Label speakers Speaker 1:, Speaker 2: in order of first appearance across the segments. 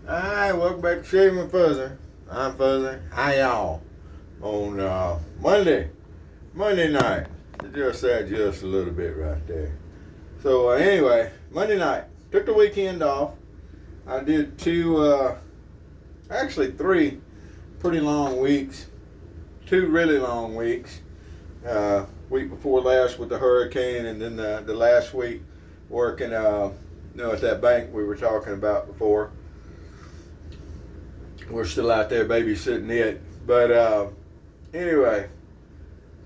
Speaker 1: Alright, welcome back to Shaving with Fuzzer. I'm Fuzzer. Hi y'all. On Monday night. Just a little bit right there. So anyway, Monday night. Took the weekend off. I did actually three pretty long weeks. Two really long weeks. Week before last with the hurricane, and then the last week working at that bank we were talking about before. We're still out there babysitting it. But anyway,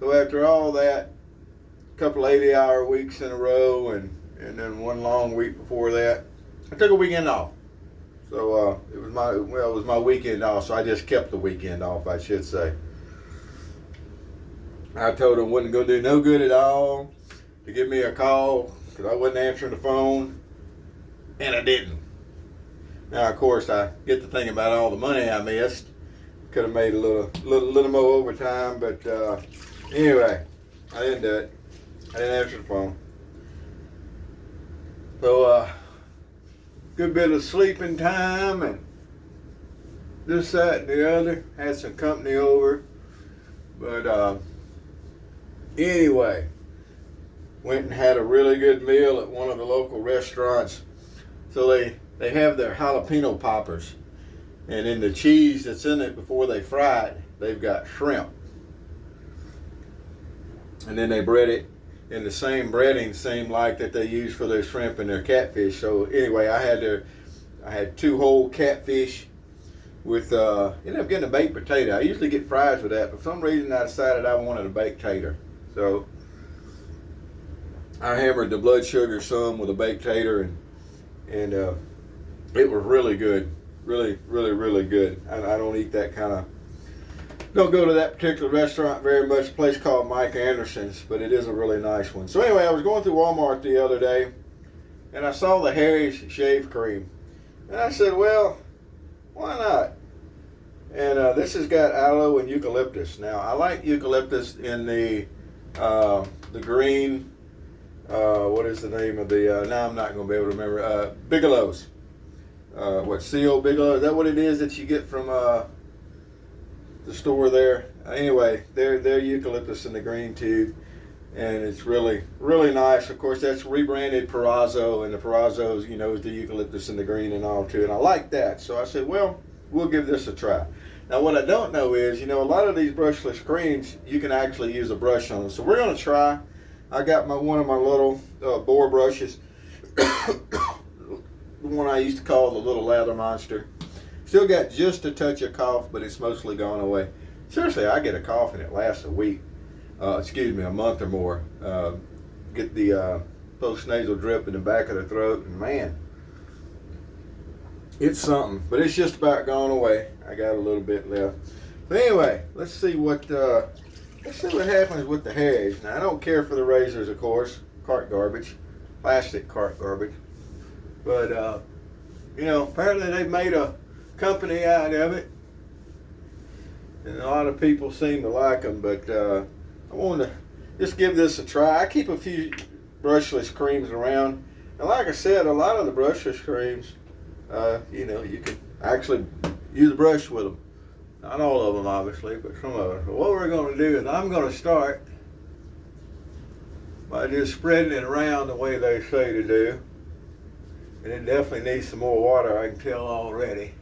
Speaker 1: so after all that, a couple 80-hour weeks in a row, and then one long week before that, I took a weekend off. So it was my weekend off, so I just kept the weekend off, I should say. I told her it wasn't going to do no good at all to give me a call because I wasn't answering the phone, and I didn't. Now, of course, I get to thinking about all the money I missed. Could have made a little more overtime, but anyway, I didn't do it. I didn't answer the phone. So, good bit of sleeping time and this, that, and the other. Had some company over, but anyway, went and had a really good meal at one of the local restaurants. So they have their jalapeno poppers, and in the cheese that's in it before they fry it, they've got shrimp. And then they bread it in the same breading, same like that they use for their shrimp and their catfish. So anyway, I had 2 whole catfish with ended up getting a baked potato. I usually get fries with that, but for some reason I decided I wanted a baked tater. So I hammered the blood sugar some with a baked tater, and it was really good. Really, really, really good. I don't eat that kind of, don't go to that particular restaurant very much, a place called Mike Anderson's, but it is a really nice one. So anyway, I was going through Walmart the other day, and I saw the Harry's shave cream. And I said, well, why not? And this has got aloe and eucalyptus. Now, I like eucalyptus in the green, what is the name of the, now I'm not going to be able to remember, Bigelow's. CO Bigelow? Is that what it is that you get from the store there? Anyway, they're eucalyptus in the green tube, and it's really, really nice. Of course, that's rebranded Perazzo, and the Perazzo's, is the eucalyptus in the green and all too, and I like that. So I said, well, we'll give this a try. Now, what I don't know is, a lot of these brushless creams, you can actually use a brush on them. So we're going to try. I got one of my little boar brushes. The one I used to call the little lather monster. Still got just a touch of cough, but it's mostly gone away. Seriously, I get a cough and it lasts a week. A month or more. Get the post-nasal drip in the back of the throat, and man, it's something. But it's just about gone away. I got a little bit left. But anyway, let's see what happens with the Harry's. Now, I don't care for the razors, of course. Cart garbage. Plastic cart garbage. But, apparently they've made a company out of it. And a lot of people seem to like them. But I wanted to just give this a try. I keep a few brushless creams around. And like I said, a lot of the brushless creams, you can actually use a brush with them. Not all of them, obviously, but some of them. So what we're going to do is I'm going to start by just spreading it around the way they say to do. And it definitely needs some more water, I can tell already.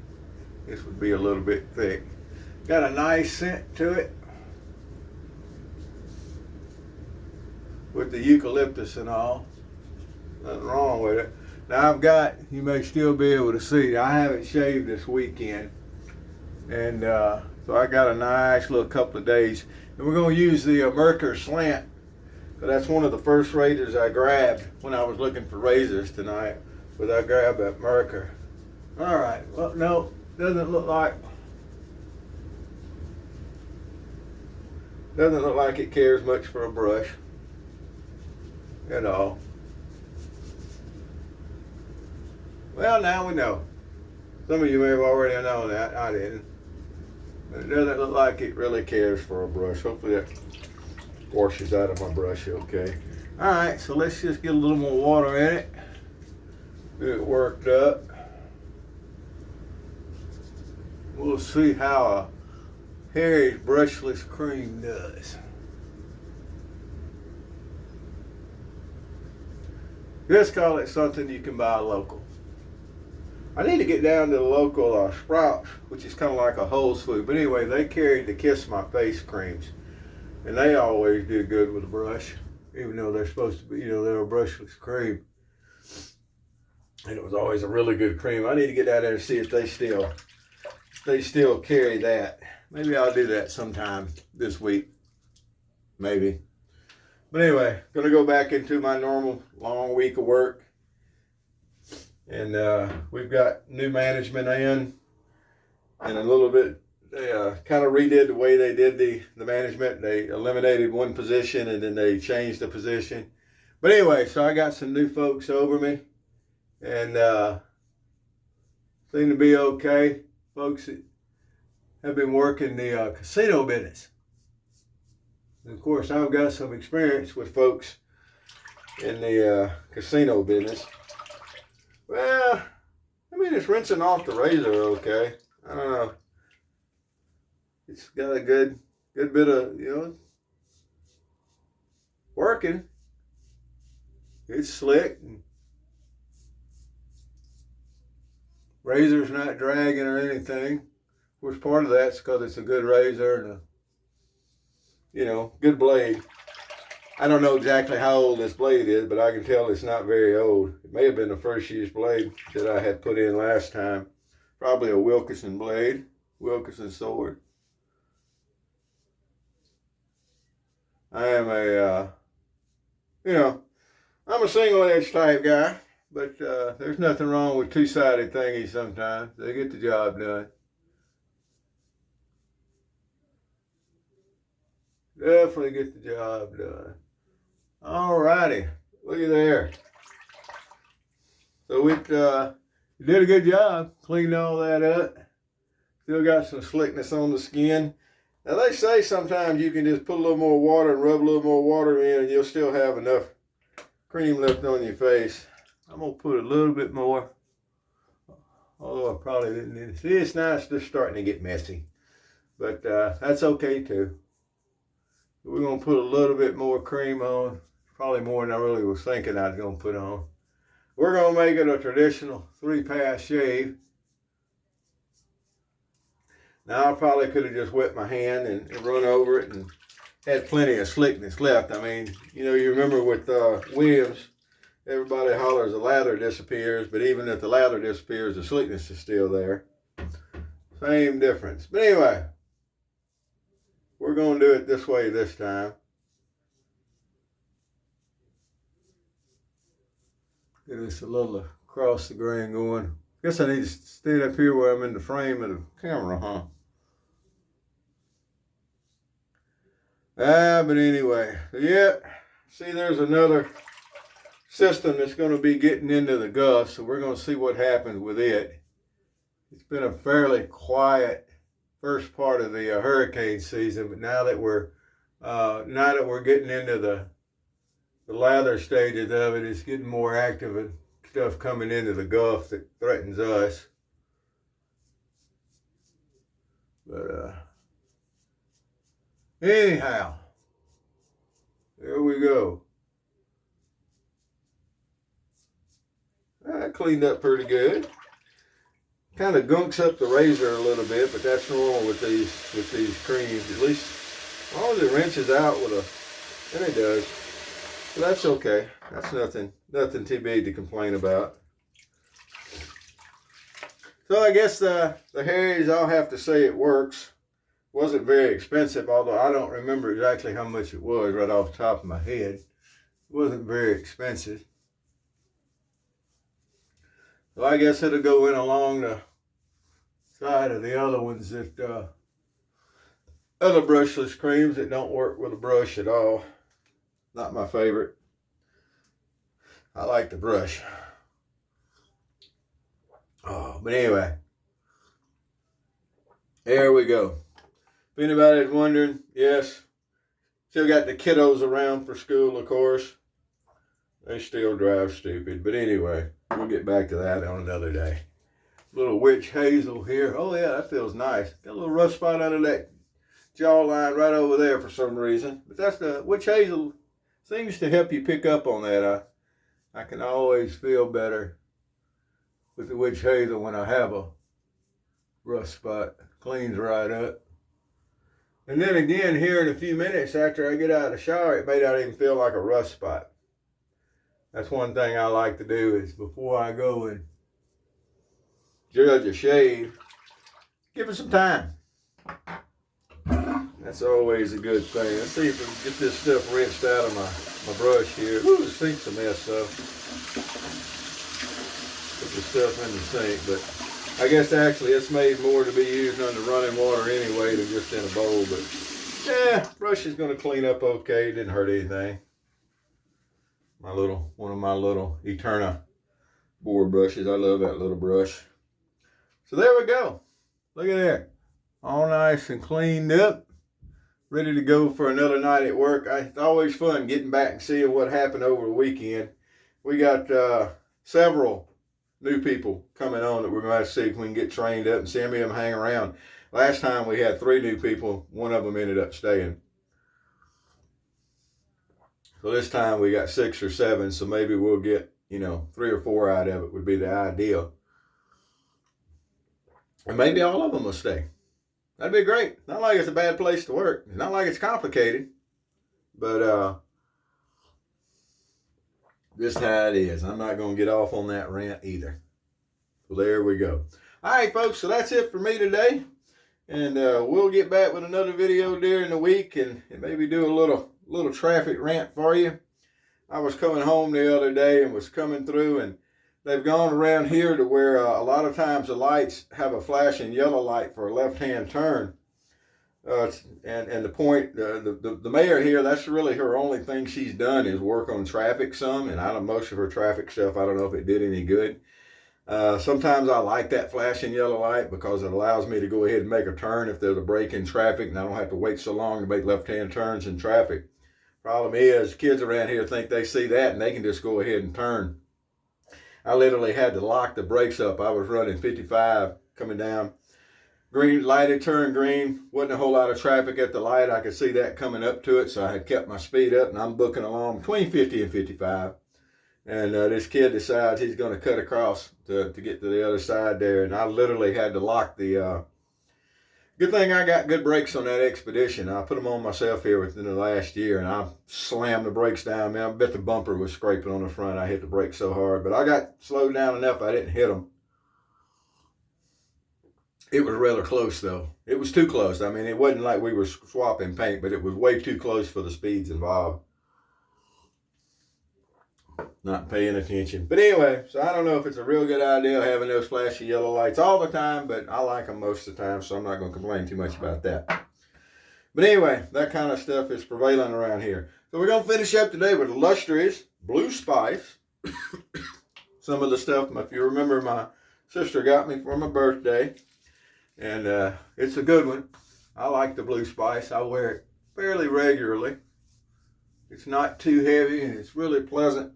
Speaker 1: This would be a little bit thick. Got a nice scent to it with the eucalyptus and all. Nothing wrong with it. Now you may still be able to see, I haven't shaved this weekend. And so I got a nice little couple of days. And we're going to use the Merkur Slant. So that's one of the first razors I grabbed when I was looking for razors tonight. But I grabbed that Merkur. All right. Well, no, doesn't look like it cares much for a brush at all. Well, now we know. Some of you may have already known that. I didn't. But it doesn't look like it really cares for a brush. Hopefully that washes out of my brush okay. All right, so let's just get a little more water in it. Get it worked up. we'll see how a Harry's brushless cream does. Just call it something you can buy local. I need to get down to the local Sprouts, which is kind of like a Whole Foods. But anyway, they carried the Kiss My Face creams. And they always do good with a brush, even though they're supposed to be, they're a brushless cream. And it was always a really good cream. I need to get out there and see if they still carry that. Maybe I'll do that sometime this week. Maybe. But anyway, going to go back into my normal long week of work. And we've got new management in. And a little bit, they kind of redid the way they did the management. They eliminated one position and then they changed the position. But anyway, so I got some new folks over me. And seem to be okay. Folks that have been working the casino business. And of course, I've got some experience with folks in the casino business. Well, I mean, it's rinsing off the razor okay. I don't know. It's got a good bit of, working. It's slick. And razor's not dragging or anything. Of course, part of that's because it's a good razor and a, good blade. I don't know exactly how old this blade is, but I can tell it's not very old. It may have been the first use blade that I had put in last time. Probably a Wilkinson blade, Wilkinson sword. I am I'm a single edge type guy, but there's nothing wrong with two-sided thingies sometimes. They get the job done. Definitely get the job done. Alrighty, look at there. So you did a good job, cleaned all that up. Still got some slickness on the skin. Now they say sometimes you can just put a little more water and rub a little more water in and you'll still have enough cream left on your face. I'm going to put a little bit more. Although I probably didn't need to. See, it's nice just starting to get messy. But that's okay too. We're going to put a little bit more cream on. Probably more than I really was thinking I was going to put on. We're going to make it a traditional 3-pass shave. Now I probably could have just wet my hand and run over it and had plenty of slickness left. I mean, you remember with Williams, everybody hollers the lather disappears, but even if the lather disappears, the slickness is still there. Same difference. But anyway, we're going to do it this way this time. Get us a little across the grain going. Guess I need to stand up here where I'm in the frame of the camera, huh? But anyway, yeah. See, there's another system that's going to be getting into the Gulf, so we're going to see what happens with it. It's been a fairly quiet first part of the hurricane season, but now that we're getting into the lather stages of it, it's getting more active and stuff coming into the Gulf that threatens us. But anyhow, there we go. That cleaned up pretty good. Kind of gunks up the razor a little bit, but that's normal with these creams. At least as long as it wrenches out and it does. So that's okay. That's nothing too big to complain about. So I guess the Harry's, I'll have to say it works. Wasn't very expensive, although I don't remember exactly how much it was right off the top of my head. It wasn't very expensive. So I guess it'll go in along the side of the other ones that, other brushless creams that don't work with a brush at all. Not my favorite. I like the brush. Oh, but anyway. There we go. If anybody's wondering, yes, still got the kiddos around for school, of course. They still drive stupid. But anyway, we'll get back to that on another day. Little witch hazel here. Oh yeah, that feels nice. Got a little rust spot under that jawline right over there for some reason. But that's the witch hazel. Seems to help you pick up on that. I can always feel better with the witch hazel when I have a rust spot. Cleans right up. And then again here in a few minutes after I get out of the shower, it may not even feel like a rust spot. That's one thing I like to do is before I go and judge a shave, give it some time. That's always a good thing. Let's see if we can get this stuff rinsed out of my brush here. Ooh, the sink's a mess though. Put the stuff in the sink, but I guess actually it's made more to be used under running water anyway than just in a bowl. But yeah, brush is going to clean up okay. It didn't hurt anything. One of my little Eterna board brushes. I love that little brush. So there we go. Look at that. All nice and cleaned up. Ready to go for another night at work. It's always fun getting back and seeing what happened over the weekend. We got several new people coming on that we're going to see if we can get trained up and see how many of them hang around. Last time we had 3 new people. One of them ended up staying. So this time we got 6 or 7. So maybe we'll get, 3 or 4 out of it would be the ideal. And maybe all of them will stay. That'd be great. Not like it's a bad place to work. It's not like it's complicated. But just how it is. I'm not going to get off on that rant either. So there we go. All right, folks. So that's it for me today. And we'll get back with another video during the week and maybe do a little traffic rant for you. I was coming home the other day and was coming through, and they've gone around here to where a lot of times the lights have a flashing yellow light for a left-hand turn. And the point, the mayor here, that's really her only thing she's done is work on traffic some. And most of her traffic stuff, I don't know if it did any good. Sometimes I like that flashing yellow light because it allows me to go ahead and make a turn if there's a break in traffic and I don't have to wait so long to make left-hand turns in traffic. Problem is, kids around here think they see that and they can just go ahead and turn. I literally had to lock the brakes up. I was running 55 coming down. Green light had turned green. Wasn't a whole lot of traffic at the light. I could see that coming up to it, so I had kept my speed up, and I'm booking along between 50 and 55. And this kid decides he's going to cut across to get to the other side there, and I literally had to lock the... Good thing I got good brakes on that Expedition. I put them on myself here within the last year, and I slammed the brakes down. Man, I bet the bumper was scraping on the front. I hit the brakes so hard, but I got slowed down enough I didn't hit them. It was rather close, though. It was too close. I mean, it wasn't like we were swapping paint, but it was way too close for the speeds involved. Not paying attention. But anyway, so I don't know if it's a real good idea having those flashy yellow lights all the time, but I like them most of the time, so I'm not going to complain too much about that. But anyway, that kind of stuff is prevalent around here. So we're going to finish up today with Lustrous Blue Spice. Some of the stuff, if you remember, my sister got me for my birthday. And it's a good one. I like the Blue Spice. I wear it fairly regularly. It's not too heavy, and it's really pleasant.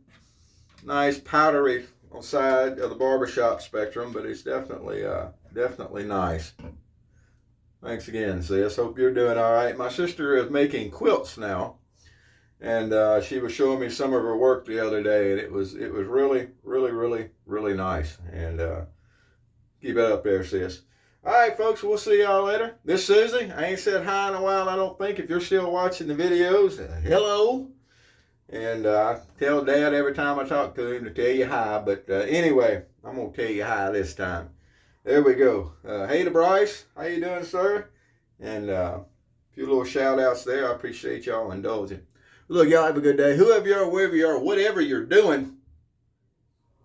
Speaker 1: Nice powdery on the side of the barbershop spectrum, but it's definitely nice. Thanks again, sis. Hope you're doing all right. My sister is making quilts now, and she was showing me some of her work the other day, and it was really, really, really, really nice. And keep it up there, sis. All right, folks, we'll see y'all later. This is Susie. I ain't said hi in a while, I don't think. If you're still watching the videos, hello. And I tell Dad every time I talk to him to tell you hi. But anyway, I'm going to tell you hi this time. There we go. Hey to Bryce. How you doing, sir? And a few little shout-outs there. I appreciate y'all indulging. Look, y'all have a good day. Whoever you are, wherever you are, whatever you're doing,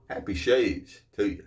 Speaker 1: happy shades to you.